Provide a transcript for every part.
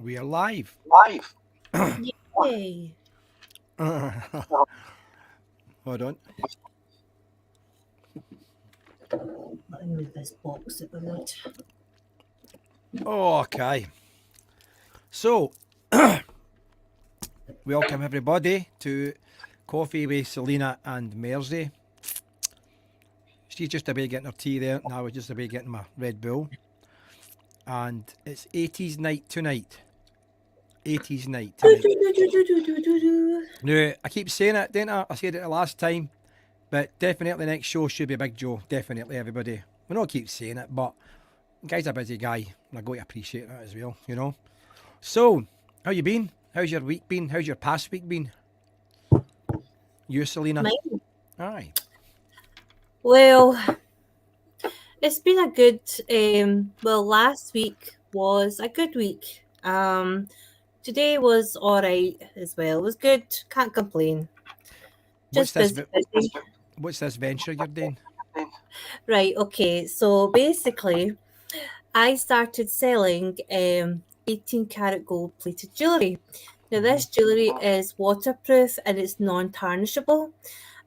We are live. Yay. Hold on. Let me move this box that we made. Okay. So, welcome everybody to Coffee with Selina and Mairsy. She's just about getting her tea there, and I was just about getting my Red Bull. And it's 80s night tonight. 80s night tonight. Now, I keep saying it, didn't I? I said it the last time. But definitely next show should be Big Joe. Definitely, everybody. We don't keep saying it, but the guy's a busy guy, and I got to appreciate that as well, you know. So, how you been? How's your week been? How's your past week been? You, Selina? Mine. Aye. Well, it's been a good last week was a good week. Today was alright as well. It was good. Can't complain. What's Just this? busy. What's this venture you're doing? Right, okay. So basically I started selling 18 karat gold plated jewellery. Now this jewellery is waterproof and it's non-tarnishable.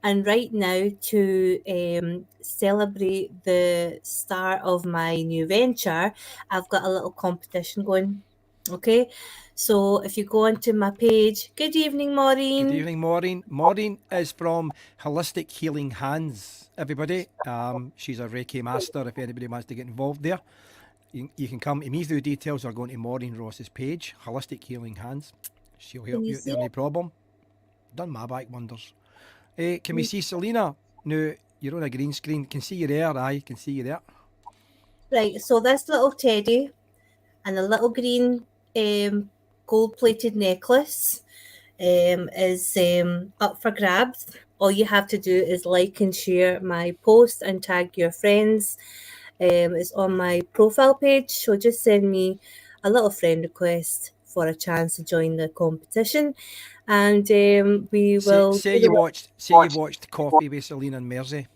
And right now, to celebrate the start of my new venture, I've got a little competition going. Okay, so if you go onto my page, good evening, Maureen. Good evening, Maureen. Maureen is from Holistic Healing Hands, everybody. She's a Reiki master if anybody wants to get involved there. You can come to me through details or go to Maureen Ross's page, Holistic Healing Hands. She'll help you out there, no problem. Done my back wonders. Can we see Selina? No, you're on a green screen. Can see you there, aye, can see you there. Right, so this little teddy and a little green gold-plated necklace is up for grabs. All you have to do is like and share my post and tag your friends. It's on my profile page, so just send me a little friend request for a chance to join the competition, and we will. Say you've watched Coffee with Selina and Mairsy.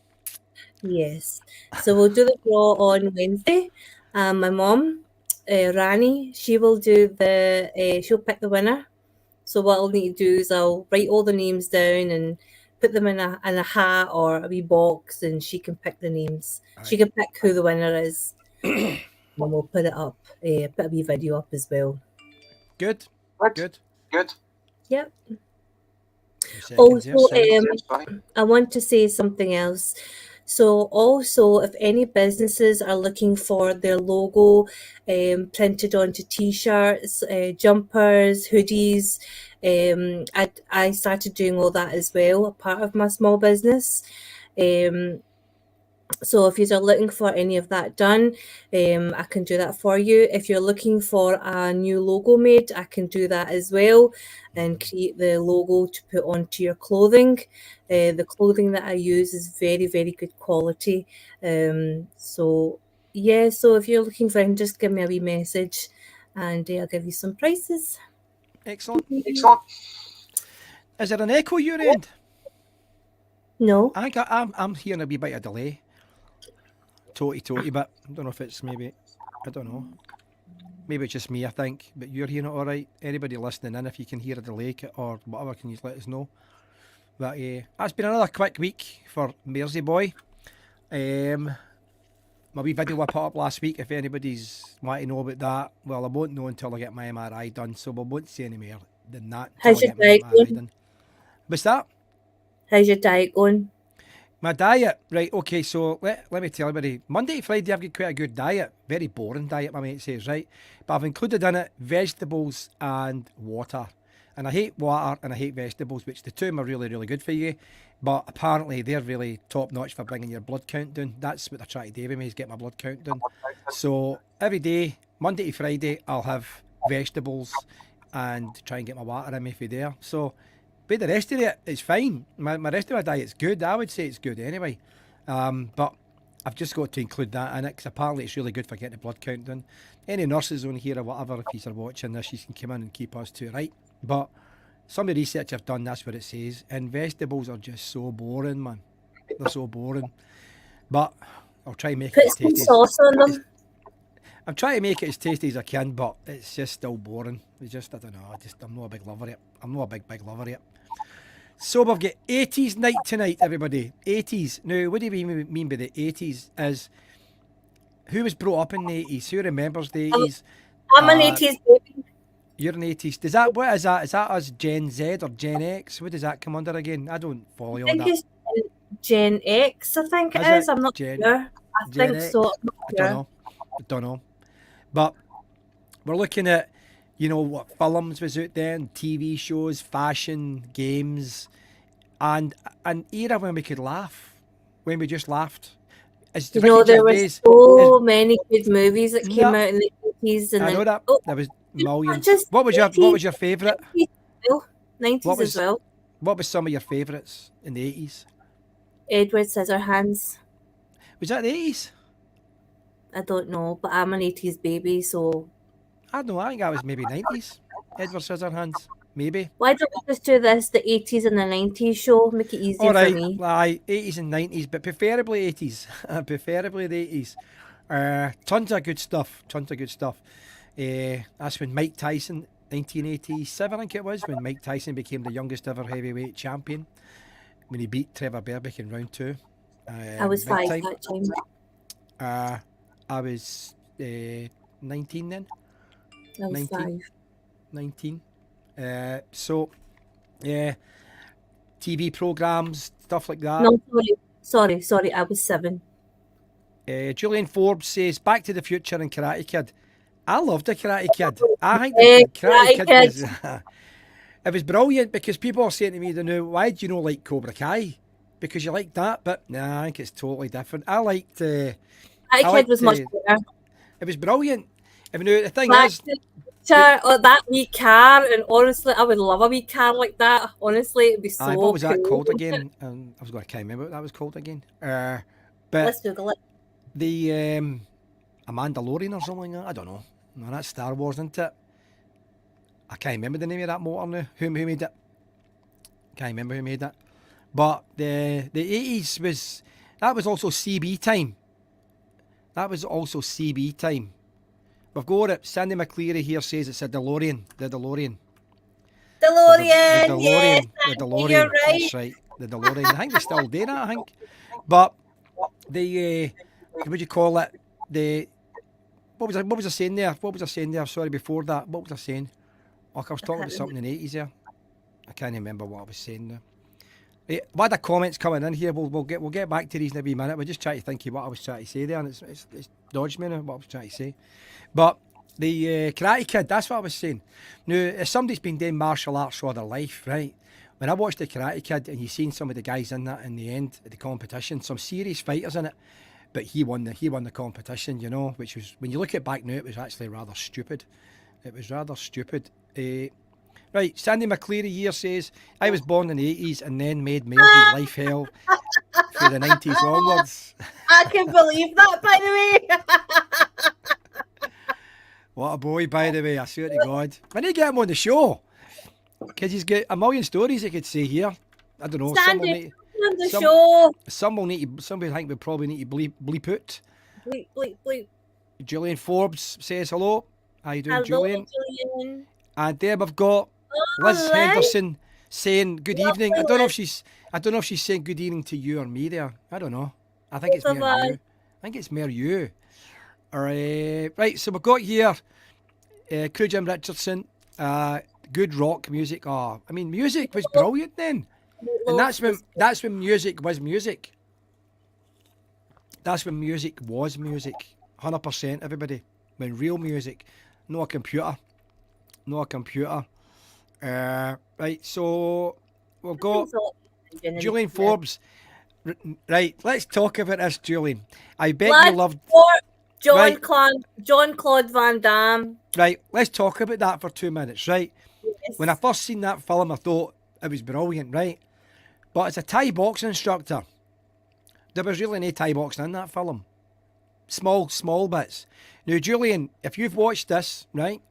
Yes, so we'll do the draw on Wednesday. My mom, Rani, she will do she'll pick the winner. So what I'll need to do is I'll write all the names down and put them in a hat or a wee box, and she can pick the names. She can pick who the winner is, and we'll put it up. Put a wee video up as well. Good. Yep. Also, I want to say something else. So also, if any businesses are looking for their logo printed onto T-shirts, jumpers, hoodies, I started doing all that as well, a part of my small business. So if you're looking for any of that done, I can do that for you. If you're looking for a new logo made, I can do that as well and create the logo to put onto your clothing. The clothing that I use is very, very good quality. So if you're looking for it, just give me a wee message and I'll give you some prices. excellent. Is there an echo your end? No. I'm hearing a wee bit of delay. Toty, but I don't know if it's maybe, I don't know. Maybe it's just me, I think, but you're hearing it all right. Anybody listening in, if you can hear a delay or whatever, can you let us know? But that's been another quick week for Mairsy Boy. My wee video I put up last week, if anybody's wanting to know about that, well, I won't know until I get my MRI done, so we won't say any more than that until How's I your get my diet MRI going? done. What's that? How's your diet going? My diet, right, okay, so let me tell everybody, Monday to Friday I've got quite a good diet, very boring diet my mate says, right, but I've included in it vegetables and water, and I hate water and I hate vegetables, which the two of them are really, really good for you, but apparently they're really top notch for bringing your blood count down. That's what they're trying to do with me, is get my blood count down. So every day, Monday to Friday, I'll have vegetables and try and get my water in me for there, so but the rest of it is fine. My rest of my diet's good. I would say it's good anyway. But I've just got to include that in it because apparently it's really good for getting the blood count done. Any nurses on here or whatever, if you're watching this, you can come in and keep us to it right. But some of the research I've done, that's what it says. And vegetables are just so boring, man. They're so boring. But I'll try and make Put it some tasty. sauce on them. I'm trying to make it as tasty as I can, but it's just still boring. It's just, I don't know, I'm not a big lover of it. I'm not a big lover of it. So we've got 80s night tonight, everybody. 80s. Now, what do we mean by the 80s? Is who was brought up in the 80s? Who remembers the I'm, 80s? I'm an 80s baby. You're an 80s. Does that, what is that? Is that us Gen Z or Gen X? What does that come under again? I don't follow you I on think that. it's Gen X, I think it Is is. it I'm not Gen sure. I Gen think X? so. I'm not I don't sure. know. I don't know. But we're looking at, you know, what films was out then, TV shows, fashion, games, and an era when we could laugh, when we just laughed. Is You Ricky know, there were Gervais? Is, so many good movies that came no, out in the 80s and I know then, that oh, there was not millions. just What was 80s, your favourite? 90s as well. What 90s as was well. what was some of your favourites in the 80s? Edward Scissorhands. Was that the 80s? I don't know, but I'm an 80s baby, so I don't know. I think that was maybe 90s. Edward Scissorhands, maybe. why don't we just do this, the 80s and the 90s show, make it easier All for right, me. aye, 80s and 90s, but preferably 80s. Preferably the 80s. Tons of good stuff. Tons of good stuff. That's when Mike Tyson, 1987, I think it was, when Mike Tyson became the youngest ever heavyweight champion. When he beat Trevor Berbick in round 2. I was Big 5 time. that time. I was 19 then. I was 19. 5. 19. So, yeah, TV programs, stuff like that. No, sorry, I was 7. Julian Forbes says Back to the Future and Karate Kid. I loved the Karate Kid. I think Eh, the Karate Kid Kid. was it was brilliant because people are saying to me, they know, why do you not like Cobra Kai? Because you like that, but nah, I think it's totally different. I liked Karate I Kid was much liked, better. it was brilliant. If you know, the thing Back is, to the Future, or that wee car, and honestly, I would love a wee car like that. Honestly, it'd be so what was that cool. called again? I was going to can't remember what that was called again. But Let's Google it. the a Mandalorian or something like that. I don't know. No, that's Star Wars, isn't it? I can't remember the name of that motor now. Who made it? Can't remember who made it. But the 80s was, that was also CB time. That was also CB time. We've got it. Sandy McCleary here says it's a DeLorean. The DeLorean. DeLorean, The yes, DeLorean. The DeLorean. you're right. That's right. The DeLorean. I think they still do that, I think. But the what do you call it? The what was I saying there? What was I saying there? Sorry, before that. What was I saying? Oh, I was talking about something in the 80s there. I can't remember what I was saying there. Right, we had the comments coming in here. We'll get back to these in a wee minute. We're just trying to think of what I was trying to say there, and it's dodged me now what I was trying to say. But the Karate Kid, that's what I was saying. Now, if somebody's been doing martial arts all their life, right? When I watched the Karate Kid and you seen some of the guys in that in the end of the competition, some serious fighters in it, but he won the competition, you know, which was, when you look at it back now, it was actually rather stupid. It was rather stupid. Right, Sandy McCleary here says, I was born in the 80s and then made Mailsy's life hell through the 90s onwards. I can believe that, by the way. What a boy, by the way, I swear to God. When you get him on the show, because he's got a million stories he could say here. I don't know. Sandy, on the show. Somebody I think we probably need to bleep out. Bleep, bleep, bleep. Julian Forbes says hello. How you doing, Hello, Julian? And there we've got Oh, Liz Liz. Henderson saying good Lovely evening. I don't know Liz. if she's saying good evening to you or me there. I don't know. I think it's Both of more you. us. I think it's more you. Right, so we've got here Crew Jim Richardson, good rock music. Oh, I mean, music was brilliant then. And that's when music was music. That's when music was music. 100%, everybody. When real music, not a computer. Not a computer. Right, so we've got Julian Forbes. Right, let's talk about this, Julian. I bet you loved John Claude Van Damme. Right, let's talk about that for 2 minutes, right? Yes. When I first seen that film, I thought it was brilliant, right? But as a Thai boxing instructor, there was really no Thai boxing in that film. Small bits. Now, Julian, if you've watched this, right,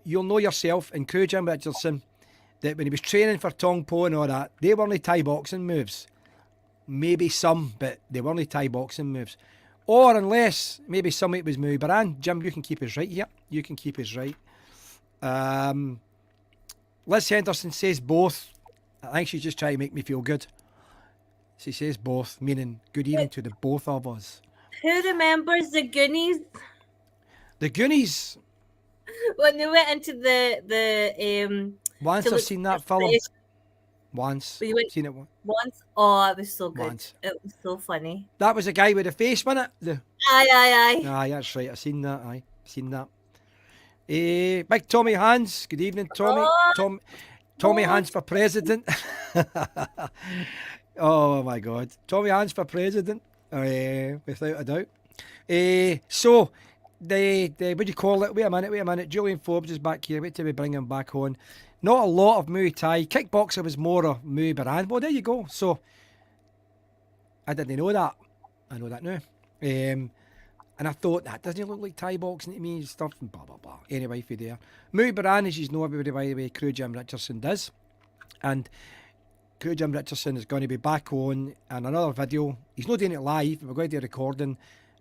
you'll know yourself and Crew Jim Richardson that when he was training for Tong Po and all that, they weren't Thai boxing moves. Maybe some, but they weren't Thai boxing moves. Or unless maybe somebody was Mary Baran. Jim, you can keep us right here. You can keep us right. Liz Henderson says both. I think she's just trying to make me feel good. She says both, meaning good evening to the both of us. Who remembers the Goonies The Goonies. when they went into the Once to I've look seen for that film. fish? Once. We went Seen it once. Oh, it was so good. once. It was so funny. That was the guy with the face, wasn't it? The Aye. Aye, that's right. I've seen that. Aye, seen that. Big Tommy Hands. Good evening, Tommy. Oh, Tommy oh. Hands for president. Oh my God, Tommy Hands for president. Without a doubt. So the what do you call it? Wait a minute. Julian Forbes is back here. Wait till we bring him back on. Not a lot of Muay Thai. Kickboxer was more of Muay Baran. Well, there you go. So I didn't know that. I know that now. And I thought, that doesn't look like Thai boxing to me and stuff, and blah, blah, blah. Anyway, for there. Muay Baran, as you know, everybody, by the way, Crew Jim Richardson does. And Crew Jim Richardson is going to be back on in another video. He's not doing it live, we're going to do a recording.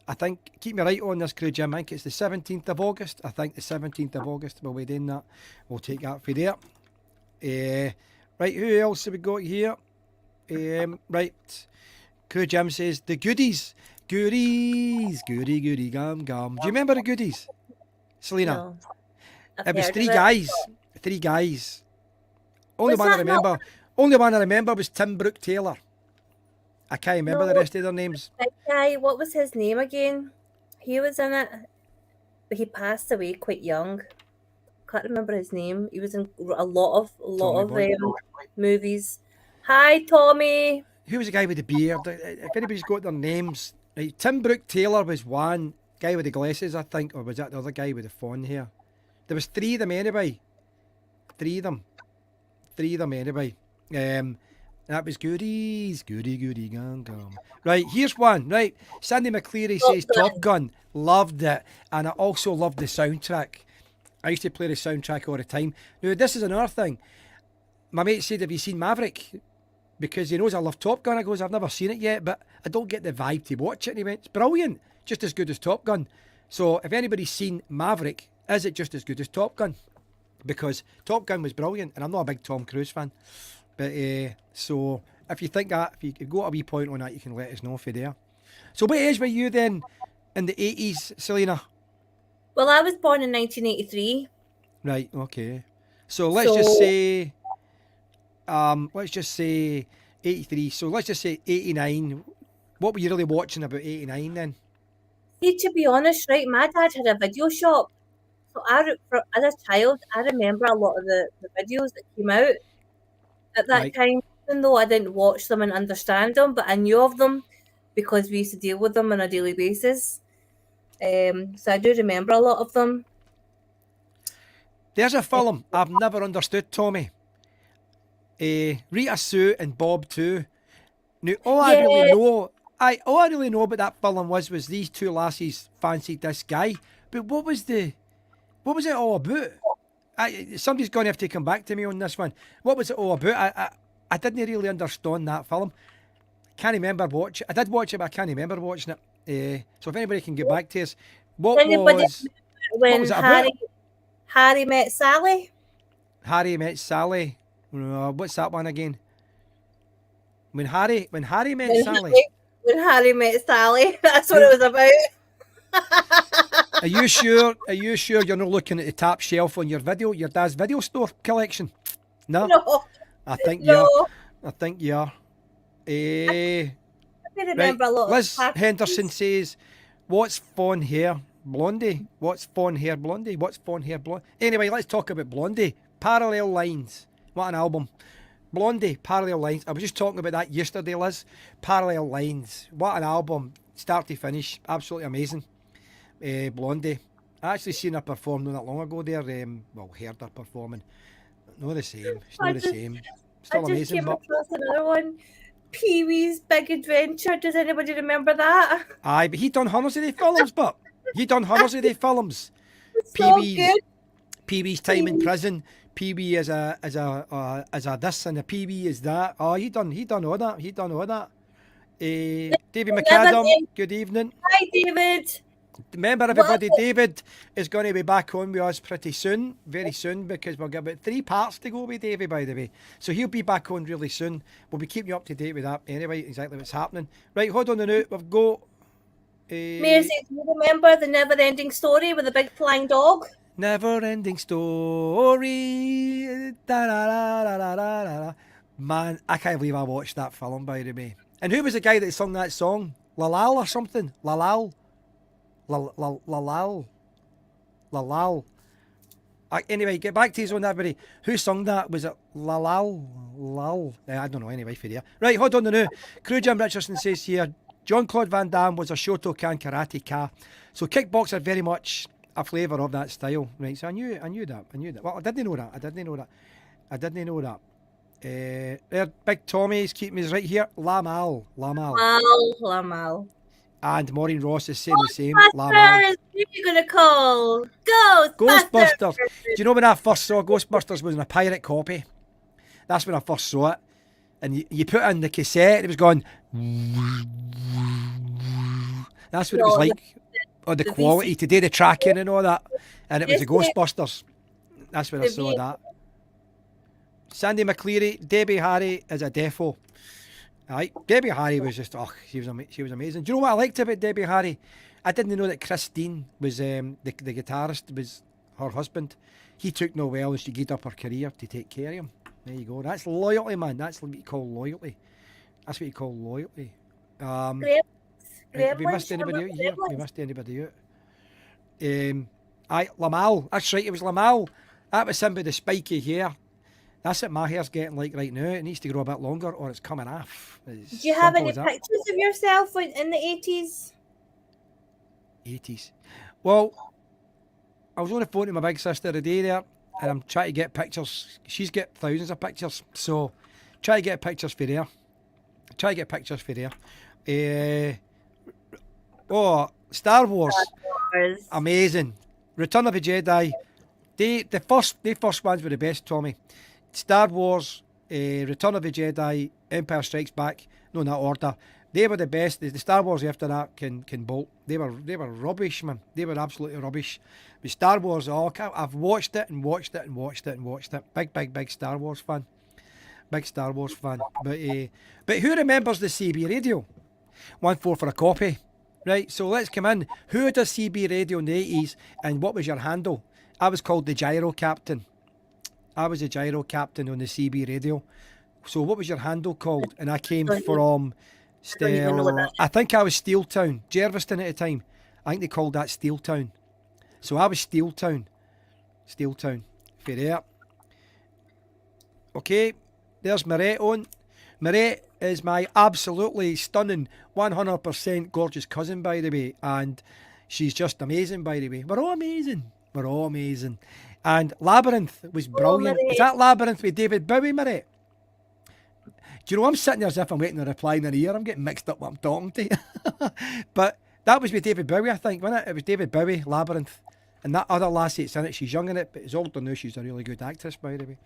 I think, keep me right on this, Crew Jim, I think it's the 17th of August. I think the 17th of August we'll be doing that. We'll take that for there. Right, who else have we got here? Right, Crew Jim says, the goodies. Goodies, goody, gum. Do you remember the goodies, Selina? No. It was heard three of guys. Three guys. Only Was one I that not- remember. Only one I remember was Tim Brooke Taylor. I can't remember the No. rest of their names. Big guy, what was his name again? He was in it, but he passed away quite young. Can't remember his name. He was in a lot of Tommy boy. movies. Hi, Tommy. Who was the guy with the beard? If anybody's got their names, right? Tim Brooke Taylor was one guy with the glasses, I think, or was that the other guy with the fawn hair? There was three of them anyway. Three of them anyway. That was goodies, goody, gum. Right, here's one. Right, Sandy McCleary says Top Gun. Loved it, and I also loved the soundtrack. I used to play the soundtrack all the time. Now, this is another thing. My mate said, have you seen Maverick? Because he knows I love Top Gun. I goes, I've never seen it yet, but I don't get the vibe to watch it. And he went, it's brilliant, just as good as Top Gun. So if anybody's seen Maverick, is it just as good as Top Gun? Because Top Gun was brilliant, and I'm not a big Tom Cruise fan. But so if you think that, if you've got a wee point on that, you can let us know if you're there. So what age were you then in the 80s, Selina? Well, I was born in 1983. Right, okay. So let's just say 83. So let's just say 89. What were you really watching about 89 then? See, to be honest, right, my dad had a video shop. So as a child, I remember a lot of the videos that came out at that time, even though I didn't watch them and understand them, but I knew of them because we used to deal with them on a daily basis. So I do remember a lot of them. There's a film I've never understood, Tommy. Rita Sue and Bob too. Now, all I really know about that film was these two lassies fancied this guy. But what was it all about? Somebody's going to have to come back to me on this one. What was it all about? I didn't really understand that film. Can't remember watching. I did watch it, but I can't remember watching it. So if anybody can get back to us, what was it about? Harry met Sally? Harry met Sally. What's that one again? When Harry met Sally. When Harry met Sally. That's what it was about. Are you sure you're not looking at the top shelf on your dad's video store collection? No. I think you are. I remember a lot Liz of Henderson says, what's fawn hair? Blondie? What's fawn hair Blondie? What's fawn hair Blondie? Anyway, let's talk about Blondie. Parallel Lines. What an album. Blondie, Parallel Lines. I was just talking about that yesterday, Liz. Parallel Lines. What an album. Start to finish. Absolutely amazing. Blondie. I actually seen her perform not that long ago there. Heard her performing. Not the same. It's not the same. Still amazing. I just came across another one. Pee-wee's Big Adventure. Does anybody remember that? Aye, but he done hundreds of the films, but he done hundreds of the films. Pee-wee's time in prison. Pee-wee as a this and a Pee-wee is that. Oh, he done all that. David Another McAdam, name. good evening. Hi, David. Remember, What? everybody, David is going to be back on with us pretty soon, very soon, because we've got about 3 parts to go with David, by the way. So he'll be back on really soon. We'll be keeping you up to date with that anyway, exactly what's happening. Right, hold on a minute. We've got. Mairsy, do you remember the never-ending story with the big flying dog? Never ending story. Da-da-da-da-da-da-da. Man, I can't believe I watched that film, by the way. And who was the guy that sung that song? Lalal or something? Lalal? Lalal? Lalal? Anyway, get back to his own, everybody. Who sung that? Was it Lalal? Lal? I don't know, anyway, for you. Right, hold on now. Crew Jim Richardson says here, John Claude Van Damme was a Shotokan karate ka. So kickboxer are very much a flavour of that style. Right, so I knew that. Well, I didn't know that. There, Big Tommy's keeping us right here. Lamal. Lamal. And Maureen Ross is saying the same. Lamal. Ghostbusters! Who are you going to call? Ghostbusters. Do you know when I first saw Ghostbusters was in a pirate copy? That's when I first saw it. And you put in the cassette, it was going. That's what it was like. Or the quality to do the tracking and all that. And it was the Ghostbusters. That's when I saw that. Sandy McCleary, Debbie Harry is a defo. Aye, Debbie Harry was just, she was amazing. Do you know what I liked about Debbie Harry? I didn't know that Christine was the guitarist was her husband. He took no well and she gave up her career to take care of him. There you go. That's loyalty, man. That's what you call loyalty. Have we missed anybody out here? We missed anybody out. Lamal. That's right, it was Lamal. That was him with the spiky hair. That's what my hair's getting like right now. It needs to grow a bit longer or it's coming off. Do you have any pictures of yourself in the 80s? 80s. Well, I was on the phone to my big sister today there and I'm trying to get pictures. She's got thousands of pictures. So try to get pictures for there. Star Wars. Amazing. Return of the Jedi. The first ones were the best, Tommy. Star Wars, Return of the Jedi, Empire Strikes Back, no, in that order. They were the best. The Star Wars after that can bolt. They were rubbish, man. They were absolutely rubbish. But Star Wars, I've watched it. Big Star Wars fan. But who remembers the CB radio? 1-4 for a copy. Right, so let's come in. Who does CB radio in the 80s and what was your handle? I was called the Gyro Captain. I was a Gyro Captain on the CB radio. So what was your handle called? And I came from I think I was Steeltown, Jerviston at the time. I think they called that Steeltown. So I was Steeltown. For there. Okay, there's Marette on. Marette is my absolutely stunning 100% gorgeous cousin, by the way. And she's just amazing, by the way. We're all amazing. And Labyrinth was brilliant. Is that Labyrinth with David Bowie, Marette? Do you know, I'm sitting there as if I'm waiting to reply in an ear. I'm getting mixed up what I'm talking to. But that was with David Bowie, I think, wasn't it? It was David Bowie, Labyrinth. And that other lassie that's in it, she's young in it, but it's older now. She's a really good actress, by the way.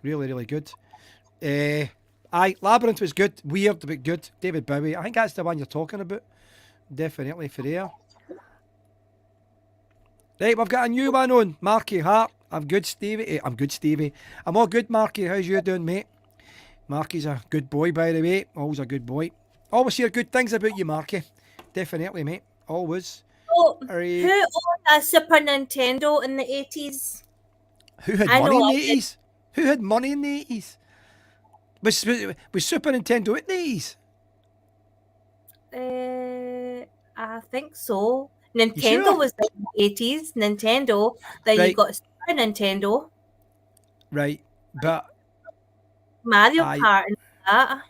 Really, really good. Labyrinth was good. Weird, but good. David Bowie. I think that's the one you're talking about. Definitely for there. Right, we've got a new one on. Marky Hart. I'm good, Stevie. I'm all good, Marky. How's you doing, mate? Marky's a good boy, by the way. Always a good boy. Always hear good things about you, Marky. Definitely, mate. Always. Oh, who owned a Super Nintendo in the 80s? Who had money in the 80s? Who had money in the 80s? Was Super Nintendo in the 80s? I think so. Nintendo was in the 80s. Nintendo. Then you got Super Nintendo. Right, but Mario Kart and that.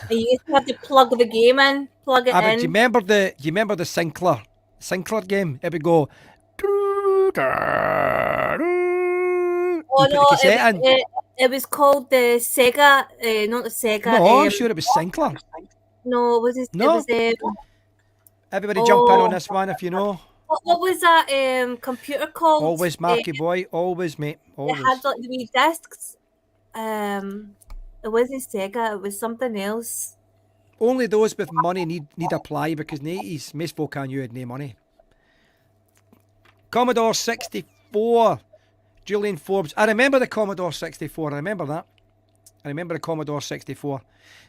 You used to have to plug the game in, plug it in. Do you remember the Sinclair game? It would go. It was called the Sega, not the Sega. No, I'm sure it was Sinclair. No, it was Everybody jump in on this one if you know. What was that computer called? Always, Marky boy. Always, mate. Always. It had like the wee discs. It wasn't Sega. It was something else. Only those with money need apply because in the 80s, most folk I knew had no money. Commodore 64. Julian Forbes. I remember the Commodore 64. I remember that. I remember the Commodore 64.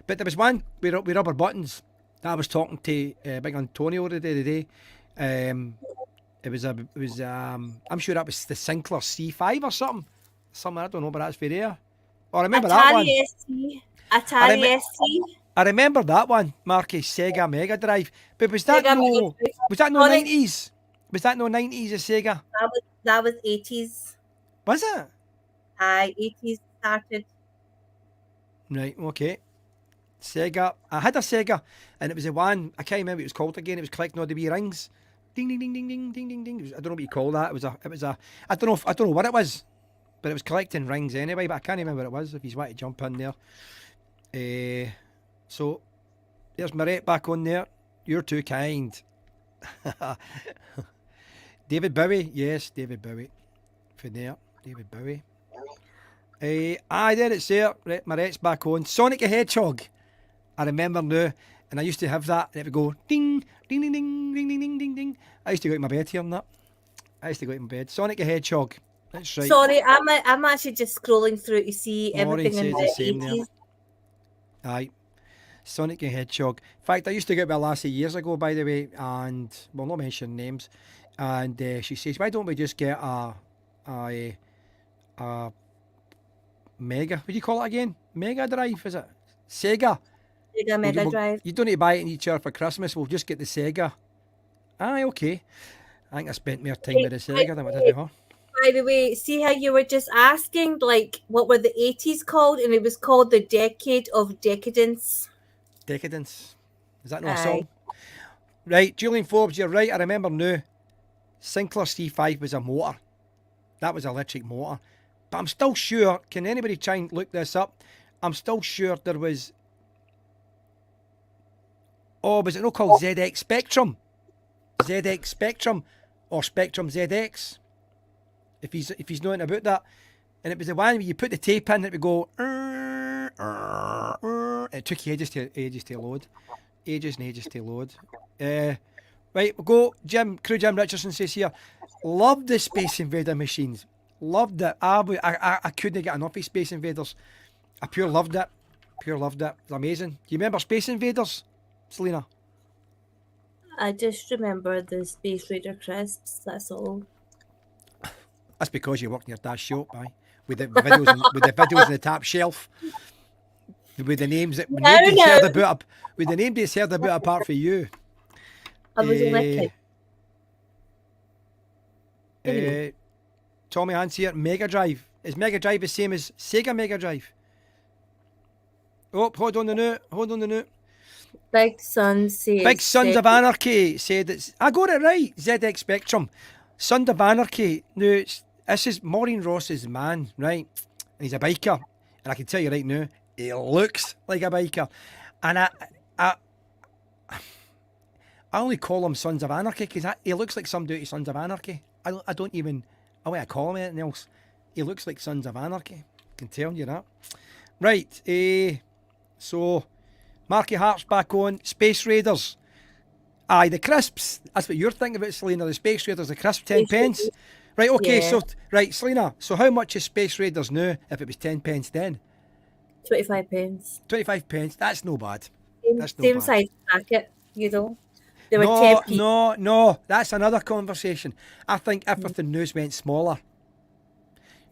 But there was one with rubber buttons that I was talking to Big Antonio the other day. I'm sure that was the Sinclair C5 or something. I don't know, but that's very rare. Oh, I remember that one. Atari ST. I remember that one, Marky, Sega Mega Drive. But was that Sega no Mega Drive. was that no Sonic. 90s? Was that no 90s of Sega? That was 80s. Was it? 80s started. Right, okay. Sega. I had a Sega, and it was the one, I can't remember what it was called again. It was collecting all the wee rings. Ding ding ding ding ding ding ding ding. I don't know what you call that. It was a I don't know what it was, but it was collecting rings anyway, but I can't remember what it was if you want to jump in there. So there's Marette back on there. You're too kind. David Bowie, yes, David Bowie. For there, David Bowie. There it's there. Right, Marette's back on. Sonic the Hedgehog. I remember now, and I used to have that, and it would go ding, ding, ding, ding, ding, ding, ding, ding, ding. I used to go to my bed hearing that. Sonic the Hedgehog. That's right. Sorry, I'm actually just scrolling through to see everything in the says the same 80s. there. Aye. Sonic the Hedgehog. In fact, I used to go with a lassie years ago, by the way, and we'll not mention names. And she says, "Why don't we just get a Mega? What do you call it again? Mega Drive? Is it Sega? Sega Mega Drive. You don't need to buy it in each other for Christmas. We'll just get the Sega." Aye, okay. I think I spent more time with the Sega than I did with her. By the way, see how you were just asking, like, what were the 80s called? And it was called the Decade of Decadence. Decadence. Is that not a song? Right, Julian Forbes, you're right. I remember now. Sinclair C5 was a motor. That was an electric motor. But I'm still sure, can anybody try and look this up? I'm still sure there was... Oh, was it not called ZX Spectrum? ZX Spectrum or Spectrum ZX? If he's knowing about that. And it was the one where you put the tape in, it would go... It took ages to load. Ages and ages to load. Right, we'll go. Crew Jim Richardson says here, loved the Space Invader machines. Loved it. I couldn't get enough of Space Invaders. I pure loved it. It's amazing. Do you remember Space Invaders, Selina? I just remember the Space Raider crisps, that's all. That's because you worked in your dad's shop, aye? With the videos on the top shelf. With the names that nobody's heard about apart from you. I was a kid. Tommy Hans here, Mega Drive. Is Mega Drive the same as Sega Mega Drive? Oh, hold on the note. Big Sons of Anarchy said it's... I got it right. ZX Spectrum. Sons of Anarchy. Now, this is Maureen Ross's man, right? And he's a biker. And I can tell you right now, he looks like a biker. And I only call him Sons of Anarchy because he looks like somebody out of Sons of Anarchy. I want to call him anything else. He looks like Sons of Anarchy. I can tell you that. Right. So, Marky Hart's back on. Space Raiders. Aye, the crisps. That's what you're thinking about, Selina. The Space Raiders, the crisp 10 pence. Right, okay, yeah. Selina, so how much is Space Raiders now if it was 10 pence then? 25 pence. 25 pence, that's no bad. Same size packet, you know. They were No, that's another conversation. I think everything news went smaller.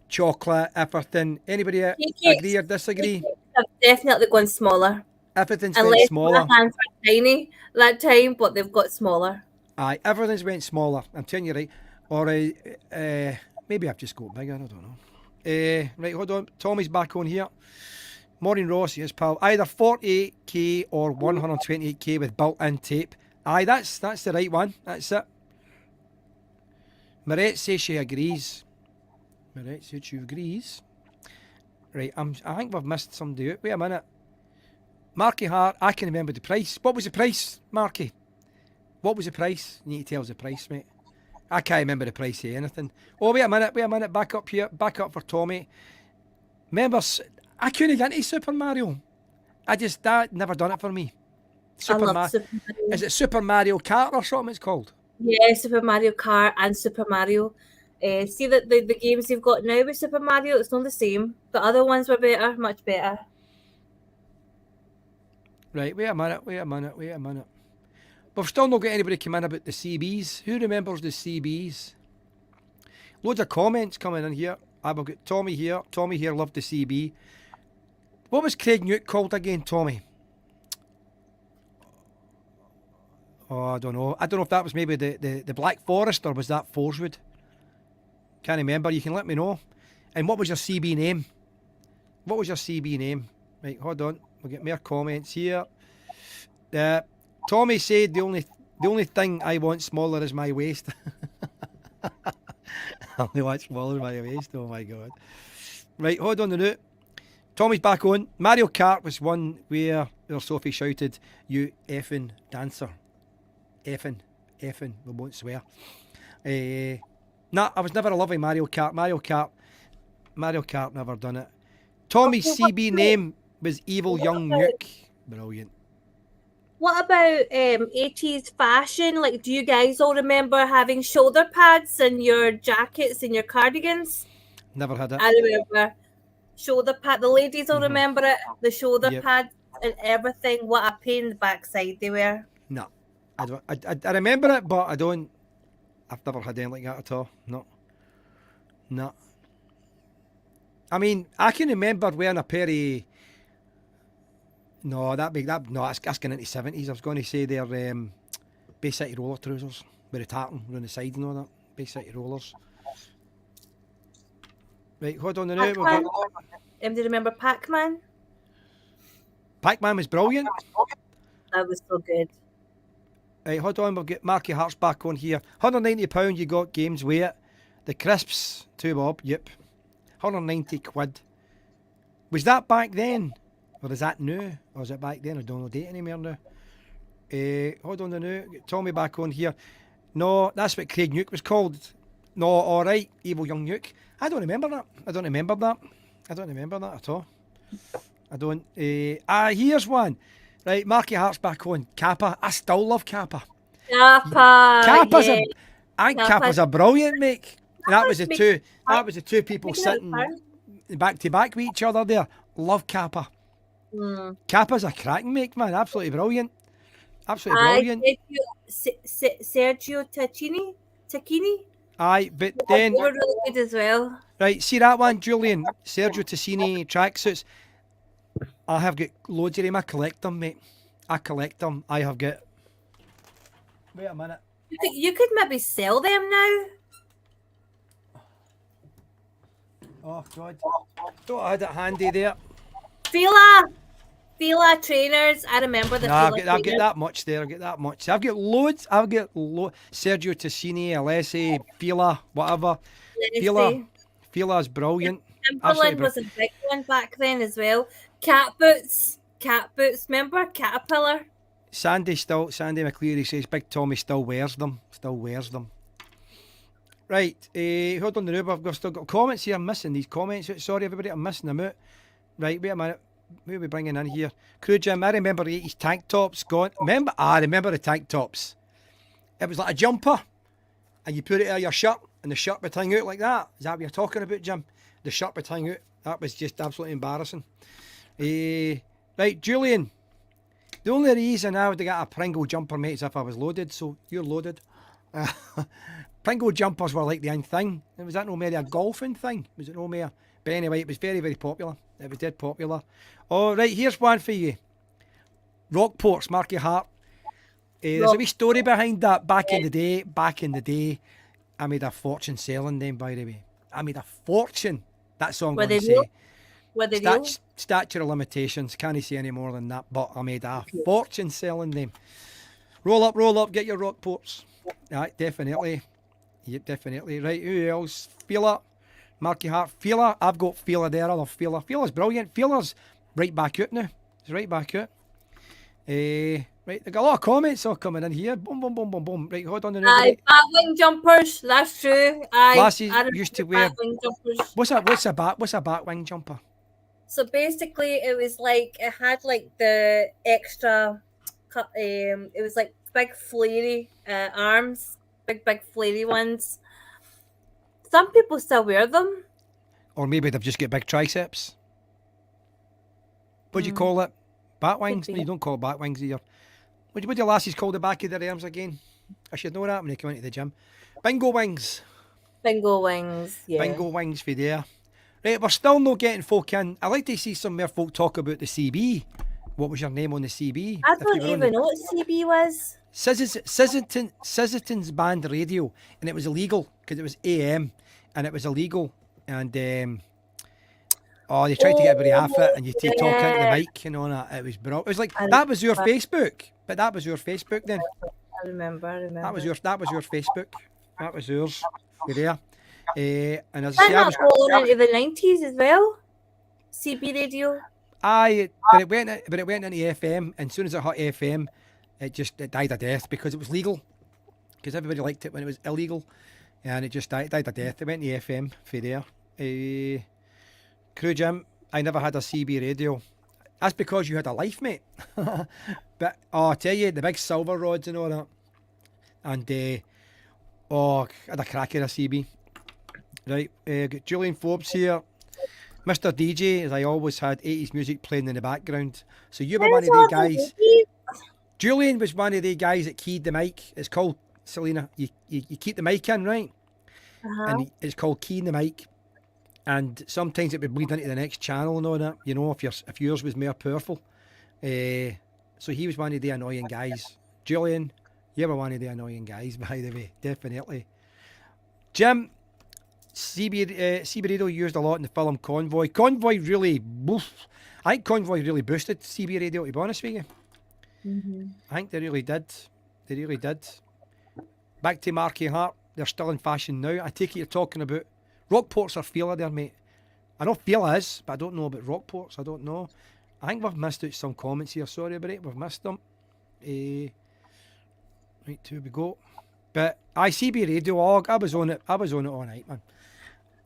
Chocolate, everything. Anybody agree or disagree? Have definitely gone smaller. Everything's went smaller. My hands were tiny that time, but they've got smaller. Aye, everything's went smaller. I'm telling you right. Or maybe I've just got bigger. I don't know. Right, hold on. Tommy's back on here. Maureen Ross, yes, pal. Either 48k or 128k with built-in tape. Aye, that's the right one. That's it. Marette says she agrees. Marette says she agrees. Right, I think we've missed somebody out. Wait a minute. Marky Hart, I can remember the price. What was the price, Marky? What was the price? You need to tell us the price, mate. I can't remember the price of anything. Oh, wait a minute. Back up here. Back up for Tommy. Remember, I couldn't get into Super Mario. That never done it for me. I Super love Mario. Super Mario. Is it Super Mario Kart or something? It's called. Yeah, Super Mario Kart and Super Mario. See that the games you've got now with Super Mario, it's not the same. The other ones were better, much better. Right. Wait a minute. Wait a minute. Wait a minute. We've still not got anybody come in about the CBs. Who remembers the CBs? Loads of comments coming in here. I've got Tommy here. Tommy here loved the CB. What was Craig Newt called again, Tommy? Oh, I don't know. I don't know if that was maybe the Black Forest or was that Forswood? Can't remember. You can let me know. And what was your CB name? What was your CB name? Right, hold on. We'll get more comments here. Tommy said the only thing I want smaller is my waist. I only want smaller is my waist. Oh my god. Right, hold on a minute. Tommy's back on. Mario Kart was one where Sophie shouted, "You effing dancer." Effing. We won't swear. Nah, I was never a loving Mario Kart. Mario Kart never done it. Tommy's CB name was Evil Young Nuke. Brilliant. What about 80s fashion? Like, do you guys all remember having shoulder pads in your jackets and your cardigans? Never had it. I remember shoulder pad. The ladies will remember it. The shoulder Yep. pads and everything. What a pain in the backside they were. No. I don't. I remember it, but I don't. I've never had anything like that at all. No. I mean, I can remember wearing a pair of. No, that's going into 70s. I was going to say they're Bay City roller trousers with a tartan around the side and all that. Bay City rollers. Right, hold on a minute. Pac-Man. Do you remember Pac-Man? Pac-Man was brilliant. That was so good. Right, hold on. We'll get Marky Hart's back on here. £190 you got games with it. The crisps, 2 bob. Yep. 190 quid. Was that back then? Or is that new? Or is it back then? I don't know date anymore now. Hold on a minute. Get Tommy back on here. No, that's what Craig Nuke was called. No, alright. Evil Young Nuke. I don't remember that. I don't remember that at all. I don't. Here's one. Right, Marky Hart's back on. Kappa. I still love Kappa. Kappa's Kappa's a brilliant make. And that was the two people sitting back to back with each other there. Love Kappa. Kappa's a cracking make, man. Absolutely brilliant. Brilliant. Sergio Tacchini. Aye, but then they were really good as well. Right, see that one, Julian? Sergio Tacchini tracksuits. I have got loads of them. I collect them, mate. I collect them. I have got. Wait a minute. You could maybe sell them now. Oh God! Thought I had it handy there. Fila trainers. I remember the. Nah, I've got that much there. I've got that much. I've got loads. Sergio Tacchini, Alessi, Fila, whatever. Fila's brilliant. Timberland was a big one back then as well. Cat boots. Remember Caterpillar? Sandy McCleary says Big Tommy still wears them. Right, hold on the room. I've still got comments here. I'm missing these comments. Sorry everybody, I'm missing them out. Right, wait a minute. Who are we bringing in here? Crew Jim, I remember the 80s tank tops. I remember the tank tops. It was like a jumper, and you put it on your shirt, and the shirt would hang out like that. Is that what you're talking about, Jim? The shirt would hang out. That was just absolutely embarrassing. Right, Julian. The only reason I would have got a Pringle jumper, mate, is if I was loaded. So you're loaded. Pringle jumpers were like the thing. Was that no more a golfing thing? Was it no more? But anyway, it was very, very popular. It was dead popular. All right, here's one for you. Rockports, Marky Hart. There's a wee story behind that. Back in the day, I made a fortune selling them, by the way. I made a fortune. That's all I'm going to say. Were they real? Statute of limitations. Can't say any more than that. But I made a fortune selling them. Roll up, get your Rockports. Right, definitely. Yep, definitely. Right, who else? Fila. Marky Hart. Fila. I've got Fila there. I love Fila. Fila's brilliant. Fila's right back out now. It's right back out. Right, they've got a lot of comments all coming in here. Boom. Right, hold on a minute. Batwing jumpers. That's true. Lasses used to wear. Batwing jumpers. What's a batwing jumper? So basically, it was like it had like the extra It was like big flary arms, big flary ones. Some people still wear them. Or maybe they've just got big triceps. What do you Mm, call it? Bat could wings? No, be. you don't call it bat wings either. What do your lassies call the back of their arms again? I should know that when they come into the gym. Bingo wings. Bingo wings, yeah. Bingo wings for there. Right, we're still not getting folk in. I'd like to see some more folk talk about the CB. What was your name on the CB? I If you don't were on even the know what CB was. Sizzleton's band radio, and it was illegal because it was AM, and it was illegal. And oh, they tried to get everybody half it, Oh, and you talk into the yeah. mic and all that. It was brilliant. It was like I that was your remember. Facebook, but that was your Facebook then. I remember. I That was remember. your Facebook. That was yours. You're there. And as I Did say, I not was go on into the 90s as well? CB radio. but it went into FM, and as soon as it hit FM, it died a death because it was legal. Because everybody liked it when it was illegal, and it just died a death. It went to FM for there. Crew Jim, I never had a CB radio. That's because you had a life, mate. But I tell you, the big silver rods and all that, and I had a crack at a CB. Right, got Julian Forbes here. Mr. DJ, as I always had 80s music playing in the background. So you were one Where's of the all the guys. ladies? Julian was one of the guys that keyed the mic. It's called, Selina, you keep the mic in, right? Uh-huh. And it's called keying the mic. And sometimes it would bleed into the next channel and all that, you know, if yours was more powerful. So he was one of the annoying guys. Julian, you were one of the annoying guys, by the way, definitely. Jim, CB Radio used a lot in the film Convoy. Convoy really, I think Convoy really boosted CB Radio, to be honest with you. Mm-hmm. I think they really did. They really did. Back to Marky Hart, they're still in fashion now. I take it you're talking about Rockports or Fila there, mate. I know Fila is, but I don't know about Rockports. I don't know. I think we've missed out some comments here. Sorry about it. We've missed them. Right, here we go. But ICB Radio, I was on it. I was on it all night, man.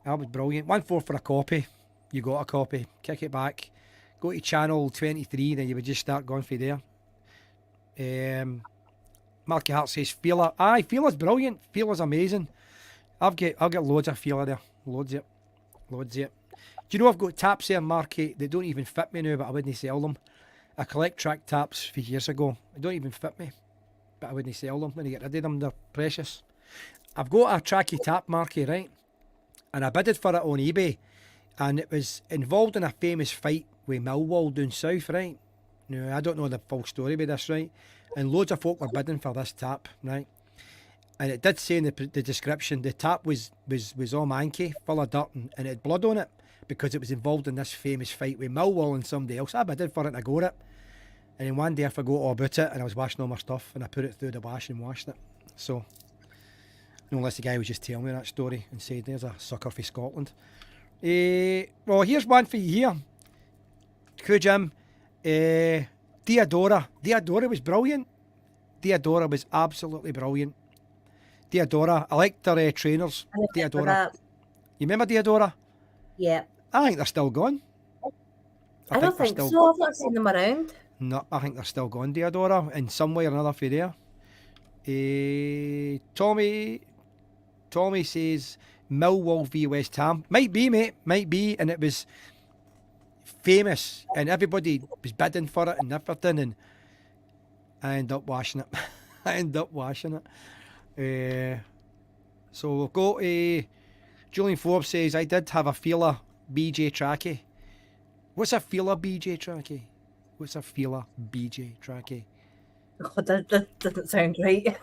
That was brilliant. 1-4 for a copy. You got a copy. Kick it back. Go to channel 23, then you would just start going for there. Marky Hart says Fila. Aye, Fila's brilliant. Fila's amazing. I've got loads of Fila there. Loads of it. Loads of it. Do you know I've got taps there, Marky, that don't even fit me now, but I wouldn't sell them. I collect track taps for years ago. They don't even fit me, but I wouldn't sell them. When I get rid of them, they're precious. I've got a tracky tap, Marky, right? And I bidded for it on eBay, and it was involved in a famous fight with Millwall down south, right? Now, I don't know the full story with this, right? And loads of folk were bidding for this tap, right? And it did say in the description, the tap was all manky, full of dirt, and it had blood on it because it was involved in this famous fight with Millwall and somebody else. I bidded for it and I got it. And then one day I forgot all about it and I was washing all my stuff and I put it through the wash and washed it. So, no, unless the guy was just telling me that story and said, there's a sucker for Scotland. Well, here's one for you here. Crew Jim. Diadora. Diadora was brilliant. Diadora was absolutely brilliant. Diadora. I liked their trainers. I remember Diadora. that. You remember Diadora? Yeah. I think they're still gone. I don't they're think still, so. I've not seen them around. No, I think they're still gone, Diadora, in some way or another for there. Tommy says Millwall v West Ham. Might be, mate. Might be. And it was famous. And everybody was bidding for it and everything. And I ended up washing it. So we'll go to Julian Forbes says, I did have a Fila BJ Tracky. What's a Fila BJ Tracky? What's a Fila BJ Tracky? Oh, that doesn't sound right.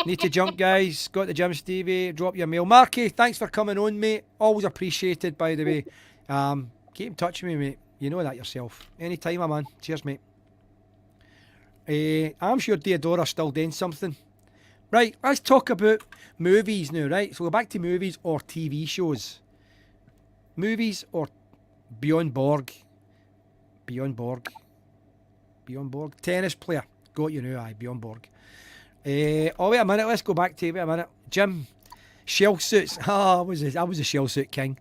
Need to jump, guys. Got the gym, Stevie. Drop your mail. Marky, thanks for coming on, mate. Always appreciated, by the way. Keep in touch with me, mate. You know that yourself. Anytime, my man. Cheers, mate. I'm sure Diadora's still doing something. Right, let's talk about movies now, right? So we're back to movies or TV shows. Movies or Bjorn Borg. Bjorn Borg. Tennis player. Got you now, aye, Bjorn Borg. Oh, wait a minute, let's go back to wait a minute. Jim. Shell suits. I was a shell suit king.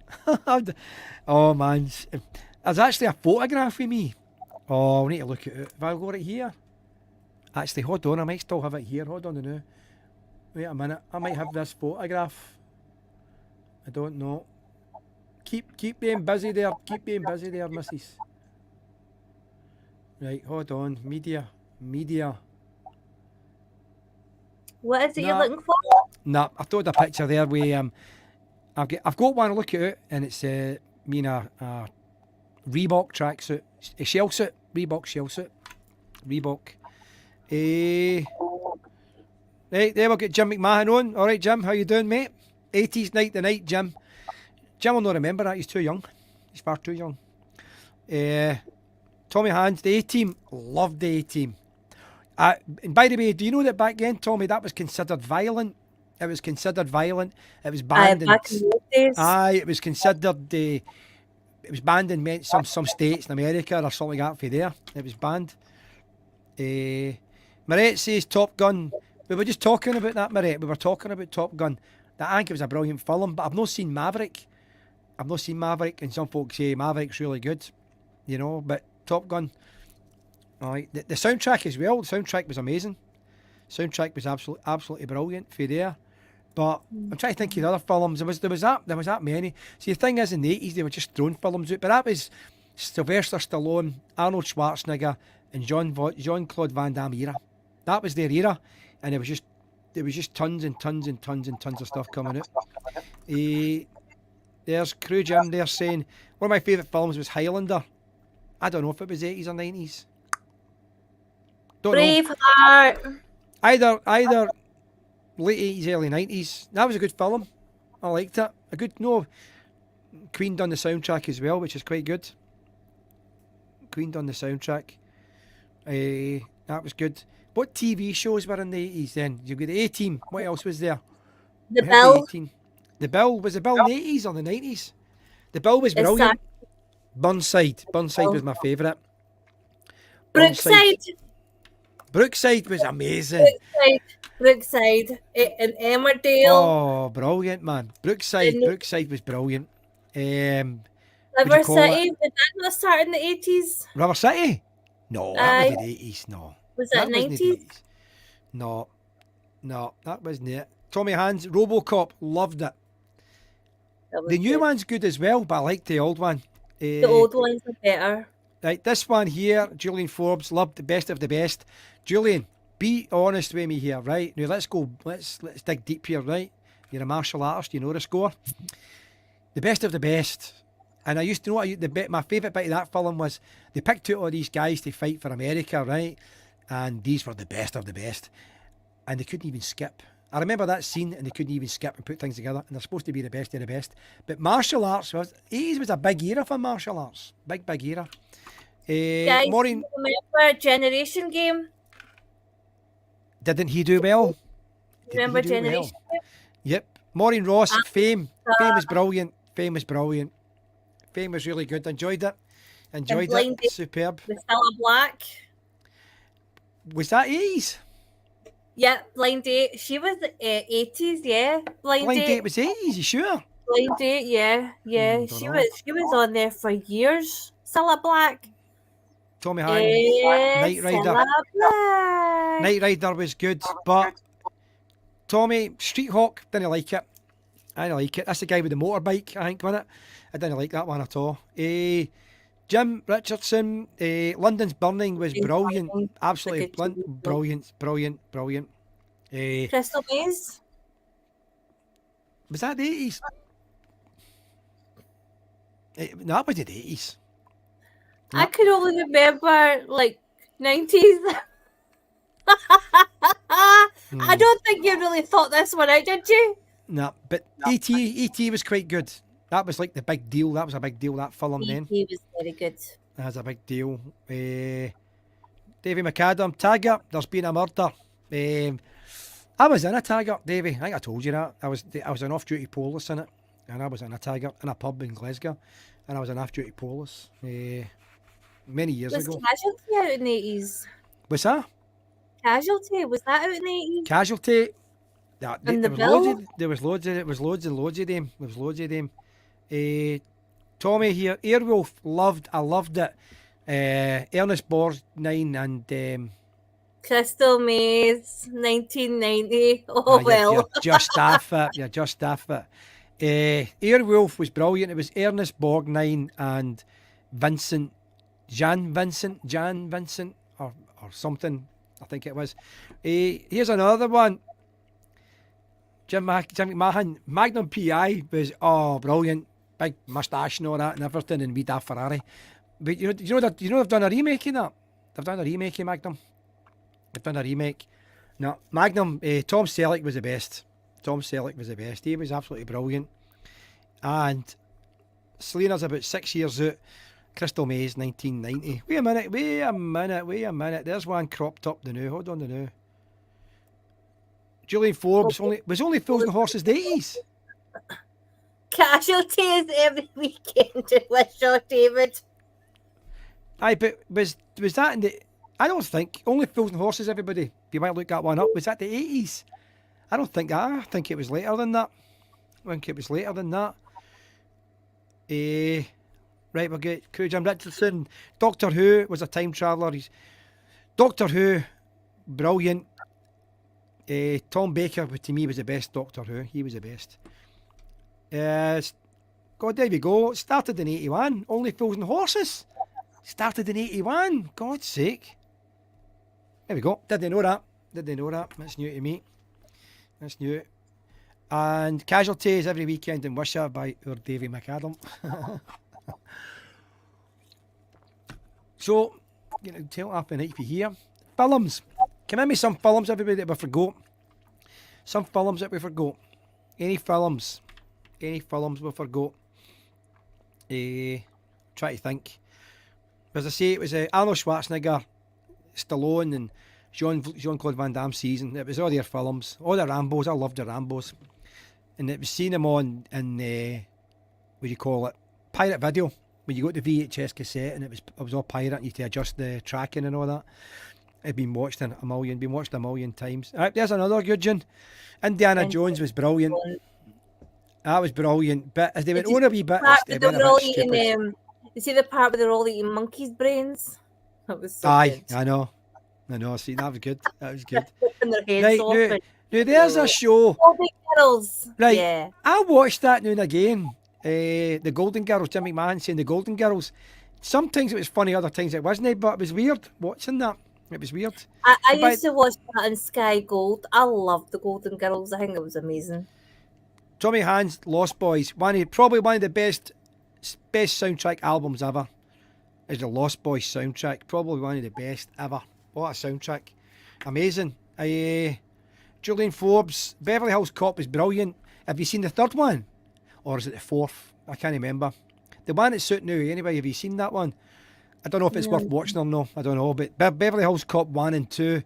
Oh, man. There's actually a photograph of me Oh, we need to look at it. Have I got it here? Actually, hold on. I might still have it here. Hold on now. Wait a minute. I might have this photograph. I don't know. Keep being busy there. Keep being busy there, missus. Right, hold on. Media. What is it you're Nah. looking for? Nah, I thought a picture there where I've got one to look at it, and it's me in a Reebok tracksuit, a shell suit, Reebok shell suit, Reebok. Right, there we've got Jim McMahon on. All right, Jim, how you doing, mate? 80s night tonight, Jim. Jim will not remember that. He's too young. He's far too young. Tommy Hands, the A-Team. Loved the A-Team. And by the way, do you know that back then, Tommy, that was considered violent? It was considered violent. It was banned Back in those days. it was considered it was banned in some states in America or something like that for there. It was banned. Marette says Top Gun. We were just talking about that, Marette. We were talking about Top Gun. I think it was a brilliant film, but I've not seen Maverick. And some folks say Maverick's really good, you know, but Top Gun. All right, the soundtrack as well. The soundtrack was amazing. Soundtrack was absolutely brilliant for there. But I'm trying to think of the other films. There was that many. See, the thing is, in the 80s they were just throwing films out, but that was Sylvester Stallone, Arnold Schwarzenegger, and Jean-Claude Van Damme era. That was their era, and there was just tons and tons and tons and tons of stuff coming out. There's Crew Jim there saying one of my favourite films was Highlander. I don't know if it was 80s or 90s. Don't know. Braveheart. Either late 80s, early 90s. That was a good film. I liked it. Queen done the soundtrack as well, which is quite good. Queen done the soundtrack. That was good. What TV shows were in the 80s then? You've got the A-Team. What else was there? The We had Bill. The Bill. Was the Bill in the 80s or the 90s? The Bill was brilliant. Burnside was my favourite. Brookside was amazing. Brookside in Emmerdale. Oh, brilliant, man. Brookside was brilliant. River City, did that not start in the 80s? River City? No, that was the 80s, no. Was that 90s? No, that wasn't it. Tommy Hands, Robocop, loved it. The new one's good as well, but I like the old one. The old ones are better. Right, this one here, Julian Forbes, loved the best of the best. Julian, be honest with me here, right? Now let's dig deep here, right? You're a martial artist, you know the score. The best of the best. And I used to know my favourite bit of that film was they picked out all these guys to fight for America, right? And these were the best of the best. And they couldn't even skip. I remember that scene, and they couldn't even skip and put things together. And they're supposed to be the best of the best. But martial arts 80s was a big era for martial arts. Big era. Guys, Maureen, remember Generation Game? didn't he do well? Remember Generation Game? Yep. Maureen Ross, Fame. Fame was brilliant. Fame was really good. Enjoyed it. Superb. With Stella Black. Was that 80s? Yeah, Blind Date. She was 80s, yeah. Blind Date was 80s, you sure? Blind Date, yeah. She was on there for years. Stella Black. Tommy Hanks, Knight Rider. Stella Black. Knight Rider was good, but Tommy, Street Hawk, didn't like it. I didn't like it. That's the guy with the motorbike, I think, wasn't it? I didn't like that one at all. Jim Richardson, London's Burning was brilliant. Absolutely brilliant. Crystal Maze. Was that the 80s? No, that was the 80s. I could only remember like 90s. I don't think you really thought this one out, did you? No, but E.T. was quite good. That was like the big deal. That was a big deal, that film then. He was very good. That was a big deal. Davy McAdam, Taggart, there's been a murder. I was in a Taggart, Davy. I think I told you that. I was an off-duty police in it. And I was in a Taggart in a pub in Glasgow. And I was an off-duty police many years ago. Was Casualty out in the 80s? What's that? Casualty, was that out in the 80s? Casualty. And There was loads of them. Tommy here, Airwolf, I loved it. Ernest Borgnine and Crystal Maze, 1990. Oh, you're well. just off it. You're just off it. Airwolf was brilliant. It was Ernest Borgnine and Vincent, Jan Vincent, or something. I think it was. Here's another one. Jim McMahon, Magnum PI was brilliant, big moustache and all that and everything, and we da Ferrari. But you know they've done a remake of that. They've done a remake of Magnum. They've done a remake. No, Magnum. Tom Selleck was the best. Tom Selleck was the best. He was absolutely brilliant. And Selina's about 6 years out. Crystal Maze, 1990. Wait a minute. There's one cropped up the new. Hold on the new. Julian Forbes was only Fools and Horses the 80s. Casualties every weekend with Shaw David. Aye, but was that in the... I don't think. Only Fools and Horses, everybody. You might look that one up. Was that the 80s? I don't think that. I think it was later than that. Right, we'll get Crew Jim Richardson. Doctor Who was a time traveller. Doctor Who, brilliant. Tom Baker, to me, was the best Doctor Who. He was the best. God, there we go. Started in 81. Only Fools and Horses. Started in 81. God's sake. There we go. Did they know that? That's new to me. That's new. And Casualties every weekend in Wishaw by our Davy McAdam. So, tell up the night for here. Films. Come in with some films, everybody, that we forgot. Some films that we forgot. Any films we forgot. Try to think. As I say, it was Arnold Schwarzenegger, Stallone, and Jean-Claude Van Damme season. It was all their films, all the Rambos. I loved the Rambos, and it was seeing them on in what do you call it, pirate video. When you got the VHS cassette and it was all pirate, and you had to adjust the tracking and all that. It'd been watched a million times. Right, there's another good one. Indiana Jones was brilliant. That was brilliant. But as they went on a wee bit, it went a bit stupid. You see the part where they're all eating monkeys' brains? That was so Aye, good. I know. See, that was good. And their heads Right, off. now there's a show. Golden Girls. Right, Yeah. I watched that now and again. The Golden Girls, Jim McMahon saying the Golden Girls. Sometimes it was funny, other times it wasn't, but it was weird watching that. It was weird. I used to watch that on Sky Gold. I loved the Golden Girls. I think it was amazing. Tommy Hand's Lost Boys, probably one of the best soundtrack albums ever. Is the Lost Boys soundtrack. Probably one of the best ever. What a soundtrack. Amazing. Julian Forbes, Beverly Hills Cop is brilliant. Have you seen the third one? Or is it the fourth? I can't remember. The one that's out now, anyway, have you seen that one? I don't know if it's worth watching or no. I don't know. But Beverly Hills Cop 1 and 2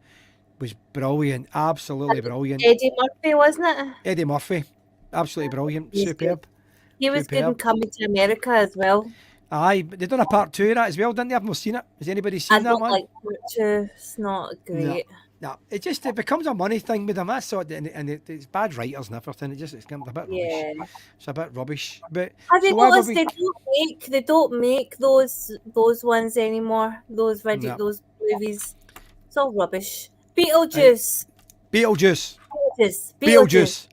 was brilliant. Absolutely brilliant. Eddie Murphy, wasn't it? Eddie Murphy. Absolutely brilliant. He's Superb. good. He was good in Coming to America as well. Aye, but they've done a part 2 of that as well, didn't they? I've not seen it. Has anybody seen that one? I don't like part 2. It's not great. No, it becomes a money thing with them. That's sort of, and it's bad writers and everything. It's a bit rubbish. It's a bit rubbish. But have you noticed they don't make those ones anymore? Those movies. It's all rubbish. Beetlejuice. What is he? Beetlejuice.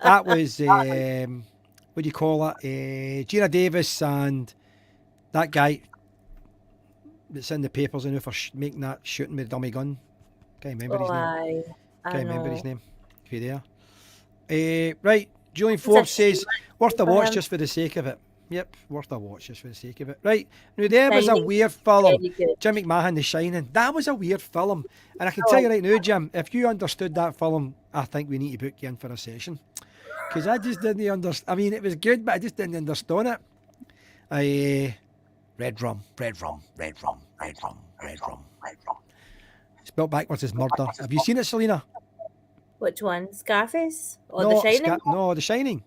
That was what do you call it? Gina Davis and that guy that's in the papers, I know, for making that shooting with a dummy gun. Can't remember his name. Can't remember his name. If you're there. Right, Julian Forbes says worth a watch just for the sake of it. Yep, worth a watch just for the sake of it. Right, now there was a weird film. Jim McMahon, The Shining. That was a weird film. And I can tell you right now, Jim, if you understood that film, I think we need to book you in for a session. Because I just didn't understand. I mean, it was good, but I just didn't understand it. Red rum. Spelled backwards is murder. Have you seen it, Selina? Which one? Scarface? Or The Shining? No, The Shining.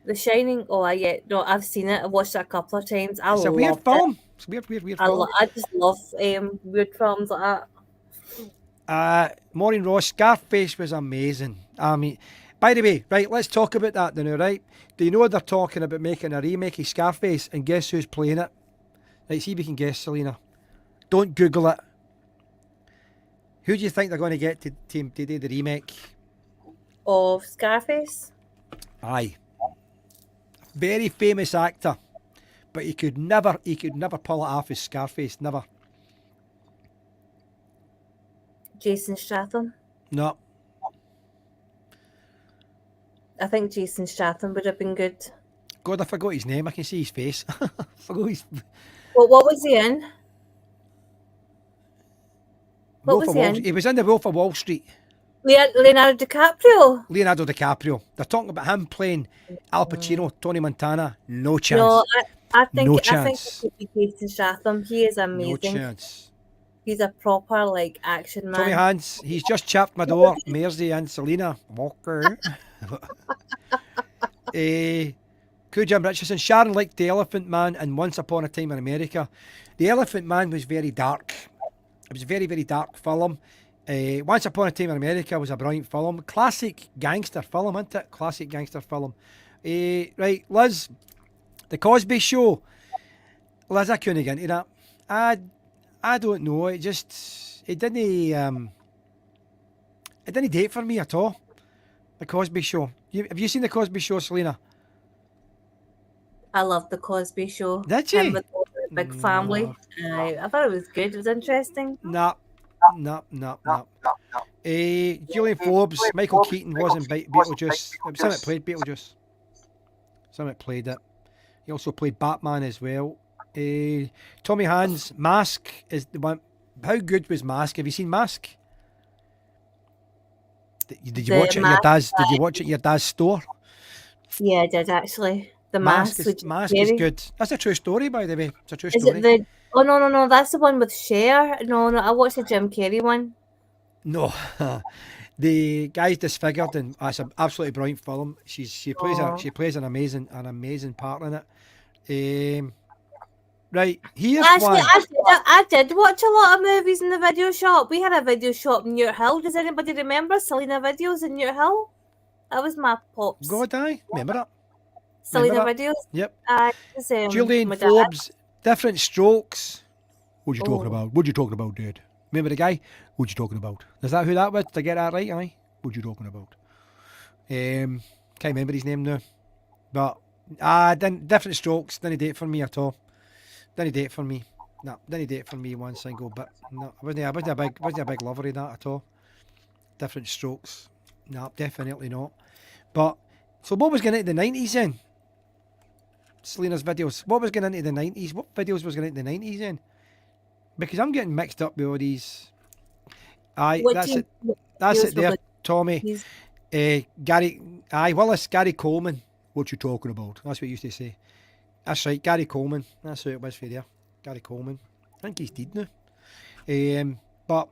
The Shining? Oh, no, I've seen it. I've watched it a couple of times. It's a weird film. It's a weird film. I just love weird films like that. Maureen Ross, Scarface was amazing. I mean, By the way, right, let's talk about that now, right? Do you know they're talking about making a remake of Scarface, and guess who's playing it? Right, see if you can guess, Selena. Don't Google it. Who do you think they're going to get to do the remake? Of Scarface? Aye. Very famous actor. But he could never pull it off as Scarface, never. Jason Statham? No. I think Jason Statham would have been good. God, I forgot his name. I can see his face. Forgot his... Well, what was he in? What Wolf was of he Wall... in? He was in the Wolf of Wall Street. Leonardo DiCaprio? Leonardo DiCaprio. They're talking about him playing Al Pacino, Tony Montana. No chance. No, I think No I think chance. it would be Jason Statham. He is No amazing. chance. He's a proper like action man. Tommy Hands, he's just chapped my door. Mairsy and Selina Walker. Cool Jim Richardson. Sharon liked The Elephant Man and Once Upon a Time in America. The Elephant Man was very dark. It was a very, very dark film. Once Upon a Time in America was a brilliant film. Classic gangster film, isn't it? Classic gangster film. Right, Liz, The Cosby Show. Liz, I couldn't get into that. I don't know. It didn't date for me at all. The Cosby Show. Have you seen The Cosby Show, Selena? I love the Cosby Show. Did Him you? with the big family. I thought it was good. It was interesting. Nah. Julian Forbes, Michael Keaton was in Beetlejuice. It was him that played Beetlejuice. Some that played it. He also played Batman as well. Tommy Hands, Mask is the one. How good was Mask? Have you seen Mask? Did you watch it at your dad's? Did you watch it at your dad's store? Yeah, I did actually. The Mask is good. That's a true story, by the way. It's a true Is story. it the? Oh no! That's the one with Cher. No, I watched the Jim Carrey one. No, the guy's disfigured, and it's an absolutely brilliant film. She plays an amazing part in it. Right, here's Actually, one. I did watch a lot of movies in the video shop. We had a video shop in Newt Hill. Does anybody remember Selena Videos in Newt Hill? That was my pops. God, I remember that. Selena Videos. Yep. Julian Forbes, Different Strokes. What you talking about? What you talking about, dude? Remember the guy? What you talking about? Is that who that was? Did I get that right? Aye. What you talking about? Can't remember his name now. But Different Strokes didn't date for me at all. Didn't date for me. No, didn't date for me one single bit. No, I wasn't a big lover of that at all. Different Strokes. No, definitely not. But so what was going into the 90s then? Selena's videos. What was going into the 90s? What videos was going into the 90s then? Because I'm getting mixed up with all these. Aye, that's it there, Tommy. Gary Willis, Gary Coleman. What you talking about? That's what you used to say. That's right, Gary Coleman. That's who it was for there. Gary Coleman. I think he's dead now. But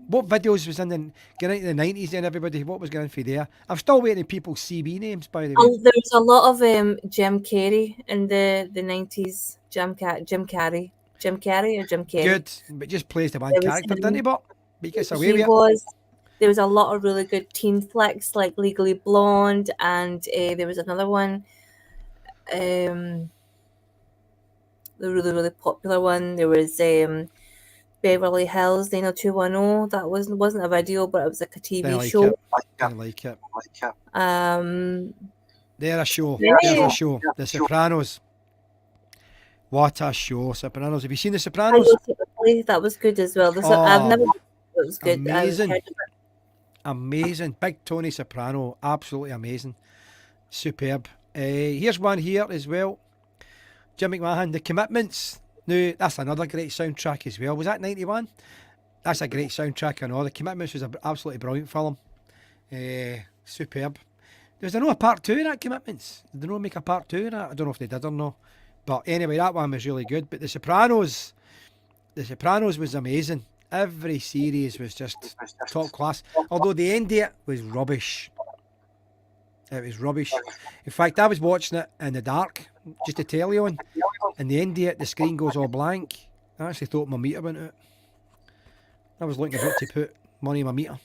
what videos was getting into the 90s then, everybody? What was going for there? I'm still waiting for people's CB names, by the way. Oh, there was a lot of Jim Carrey in the 90s. Jim Carrey. Good, but just plays the one character, didn't he? But he gets away with it. There was a lot of really good teen flicks like Legally Blonde, and there was another one, the really, really popular one. There was Beverly Hills 90210. That wasn't a video, but it was like a TV show. I like it. They're a show. Yeah. There's a show. The Sopranos. What a show, Sopranos. Have you seen The Sopranos? That was good as well. I've never. It was good. Amazing. Big Tony Soprano. Absolutely amazing. Superb. Here's one here as well. Jim McMahon, The Commitments. Now, that's another great soundtrack as well. Was that 91? That's a great soundtrack, I know. The Commitments was an absolutely brilliant film. Superb. Was there no a part 2 of that, Commitments? Did they not make a part 2 of that? I don't know if they did or not. But anyway, that one was really good. But The Sopranos was amazing. Every series was just top class. Although the end of it was rubbish. It was rubbish. In fact, I was watching it in the dark, just to tell you on. And the end of it, the screen goes all blank. I actually thought my meter went out. I was looking about to put money in my meter.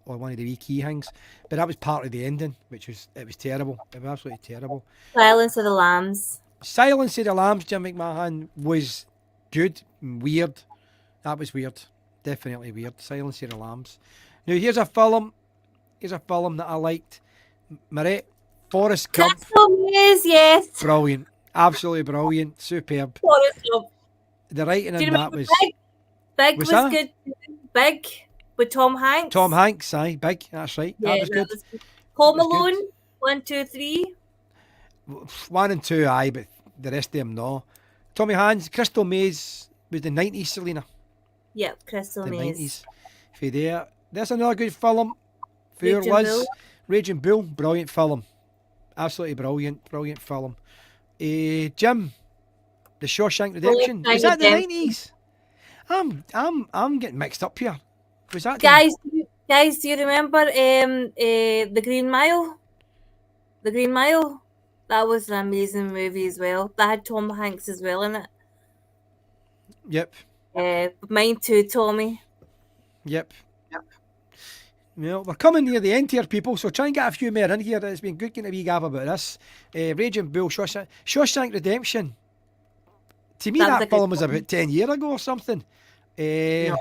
or one of the wee key things. But that was part of the ending, it was terrible. It was absolutely terrible. Silence of the Lambs. Silence of the Lambs, Jim McMahon, was good, weird. That was weird. Definitely weird. Silence of the Lambs. Now here's a film. Here's a film that I liked. Marie, Forrest Gump. Crystal Maze, yes. Brilliant. Absolutely brilliant. Superb. Forrest Gump. The writing Do you in that remember was Big? Big Was was that? good. Big with Tom Hanks. Tom Hanks, aye, big. That's right. Yeah, That was good. Home That was good. Alone, 1, 2, 3. 1 and 2, aye, but the rest of them no. Tommy Hanks, Crystal Maze was the 90s, Selina. Yep, Crystal The Maze. 90s. For there. There's another good film for Raging Liz. Bull. Raging Bull, brilliant film. Absolutely brilliant film. Jim, The Shawshank Redemption. Was that the 90s? I'm getting mixed up here. Was that Guys, do you remember the Green Mile? The Green Mile? That was an amazing movie as well. That had Tom Hanks as well in it. Yep. Mine too, Tommy. Yep. Well, we're coming near the end here, people, so try and get a few more in here. It's been good getting a wee gab about this. Raging Bull, Shawshank Redemption. To me, That was a that good film was film. about 10 years ago or something. No, a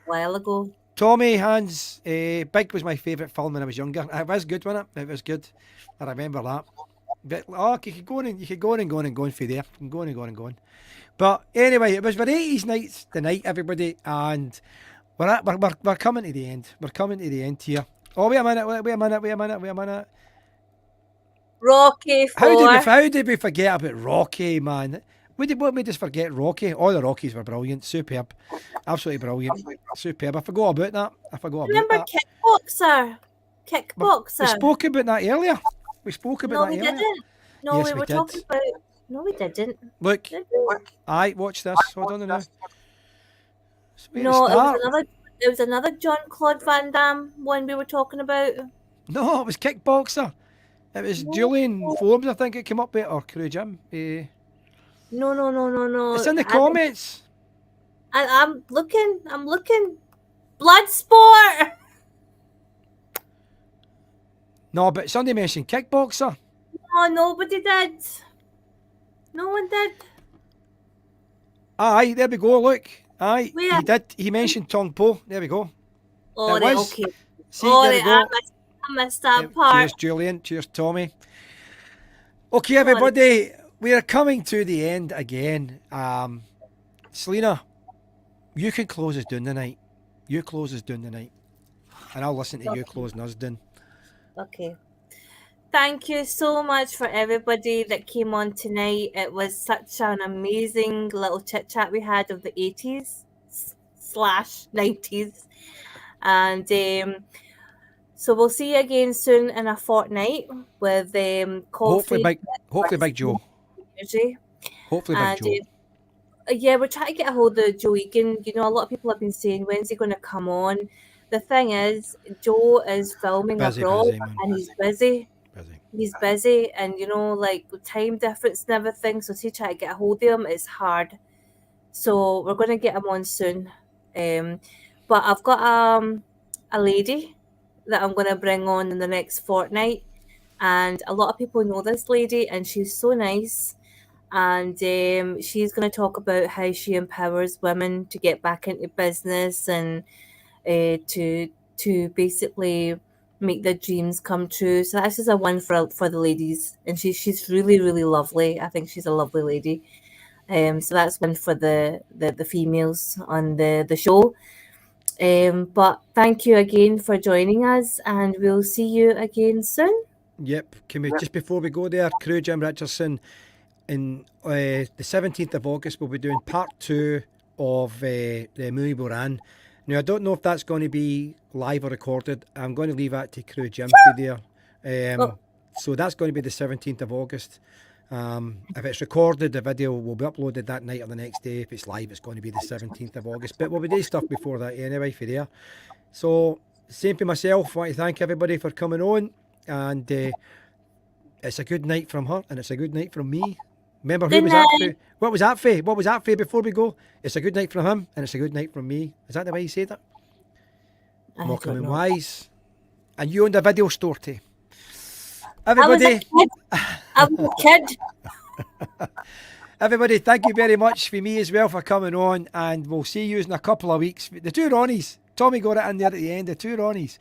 while ago. Tommy Hands, Big was my favourite film when I was younger. It was good, wasn't it? It was good. I remember that. But, you could go on and go on for there. You can go on. But anyway, it was for 80s nights tonight, everybody, and we're coming to the end. We're coming to the end here. Oh, wait a minute. Rocky 4. How did we forget about Rocky, man? What made us forget Rocky? All the Rockies were brilliant, superb, absolutely brilliant, superb. I forgot about that. Remember Kickboxer? We spoke about that earlier. No, we didn't. No, Yes, we we were did. talking about. No, we didn't. Look, Did we? aye, watch this. Hold on now. No, it was another John Claude Van Damme one we were talking about. No, it was Kickboxer. It was Julian Forbes, I think it came up with, or Crew Jim. No. It's in the comments. I'm looking. Bloodsport. No, but somebody mentioned Kickboxer. No, nobody did. No one did. Aye, there we go, look. Aye, Where? he did. He mentioned Tong Po. There we go. Oh, It right, was. okay. See, Oh, there we right, go. I missed that part. Cheers, Julian. Cheers, Tommy. Okay, everybody, we are coming to the end again. Selina, you can close us down tonight. You close us down tonight. And I'll listen to you closing us down. Okay. Thank you so much for everybody that came on tonight. It was such an amazing little chit chat we had of the 80s / 90s. And so we'll see you again soon in a fortnight with Hopefully, Big Joe. Energy. Hopefully, Big Joe. Yeah, we're trying to get a hold of Joe Egan. You know, a lot of people have been saying, when's he going to come on? The thing is, Joe is filming abroad and he's busy. He's busy, and you know, like time difference and everything. So to try to get a hold of him, it's hard. So we're going to get him on soon. But I've got a lady that I'm going to bring on in the next fortnight, and a lot of people know this lady, and she's so nice. And she's going to talk about how she empowers women to get back into business and to basically make their dreams come true. So that's just a one for the ladies, and she's really, really lovely. I think she's a lovely lady. So that's one for the females on the show. But thank you again for joining us, and we'll see you again soon. Yep. Can we just before we go there, Crew Jim Richardson, in the 17th of August we'll be doing part 2 of the movie Boran. Now I don't know if that's going to be live or recorded. I'm going to leave that to Crew Jim for there. So that's going to be the 17th of August. If it's recorded, the video will be uploaded that night or the next day. If it's live, it's going to be the 17th of August. But we'll be doing stuff before that anyway for there. So same for myself. I want to thank everybody for coming on. And it's a good night from her and it's a good night from me. Remember, who was that for? What was that for? What was that for before we go? It's a good night from him and it's a good night from me. Is that the way you said it? Morecambe and Wise. And you owned a video store too. I was a Everybody, kid. I was a kid. everybody, thank you very much for me as well for coming on, and we'll see you in a couple of weeks. The two Ronnies, Tommy got it in there at the end. The two Ronnies.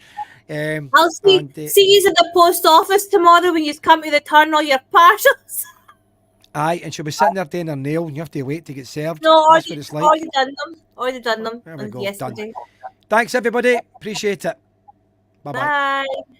I'll see you at the post office tomorrow when you come to return all your parcels. Aye, and she'll be sitting there doing her nail, and you have to wait to get served. No, That's what it's like. already done them. Already done them. There we go. Yesterday. Done. Thanks, everybody. Appreciate it. Bye bye. Bye.